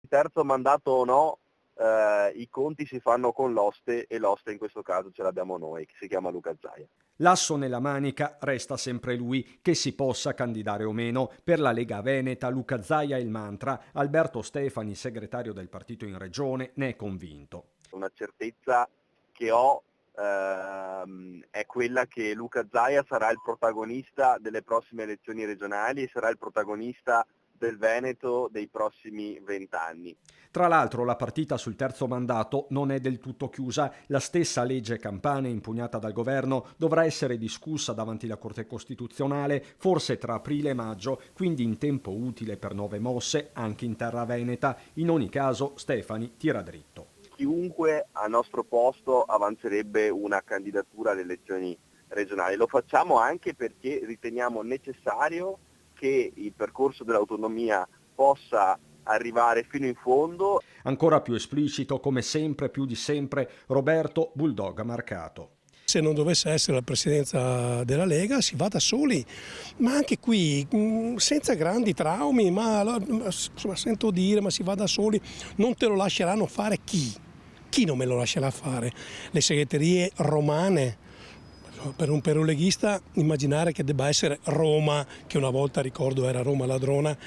terzo mandato o no, i conti si fanno con l'oste e l'oste in questo caso ce l'abbiamo noi, che si chiama Luca Zaia. L'asso nella manica resta sempre lui, che si possa candidare o meno. Per la Lega Veneta Luca Zaia è il mantra, Alberto Stefani, segretario del partito in regione, ne è convinto. Una certezza che ho è quella che Luca Zaia sarà il protagonista delle prossime elezioni regionali e sarà il protagonista del Veneto dei prossimi 20 anni. Tra l'altro la partita sul terzo mandato non è del tutto chiusa, la stessa legge Campane impugnata dal governo dovrà essere discussa davanti alla Corte Costituzionale forse tra aprile e maggio, quindi in tempo utile per nuove mosse anche in terra veneta. In ogni caso Stefani tira dritto. Chiunque al nostro posto avanzerebbe una candidatura alle elezioni regionali. Lo facciamo anche perché riteniamo necessario che il percorso dell'autonomia possa arrivare fino in fondo. Ancora più esplicito, come sempre, più di sempre, Roberto Bulldog Marcato. Se non dovesse essere la presidenza della Lega si va da soli, ma anche qui senza grandi traumi, ma insomma, sento dire ma si va da soli, non te lo lasceranno fare chi? Chi non me lo lascerà fare? Le segreterie romane? Per un leghista immaginare che debba essere Roma, che una volta ricordo era Roma ladrona,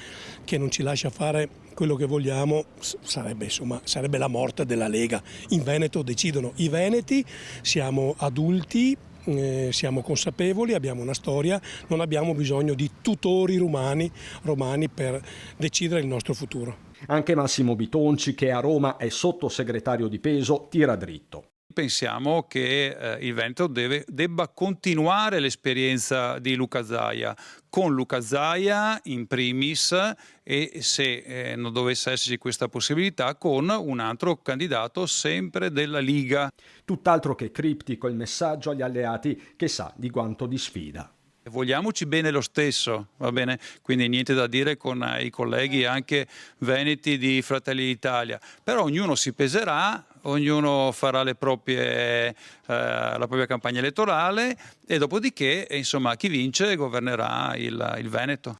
che non ci lascia fare quello che vogliamo, sarebbe la morte della Lega. In Veneto decidono i veneti, siamo adulti, siamo consapevoli, abbiamo una storia, non abbiamo bisogno di tutori romani per decidere il nostro futuro. Anche Massimo Bitonci, che a Roma è sottosegretario di peso, tira dritto. Pensiamo che il Veneto debba continuare l'esperienza di Luca Zaia, con Luca Zaia in primis e se non dovesse esserci questa possibilità con un altro candidato sempre della Liga. Tutt'altro che criptico il messaggio agli alleati che sa di quanto di sfida. Vogliamoci bene lo stesso, va bene? Quindi niente da dire con i colleghi anche veneti di Fratelli d'Italia, però ognuno si peserà, ognuno farà la propria campagna elettorale e dopodiché insomma chi vince governerà il Veneto.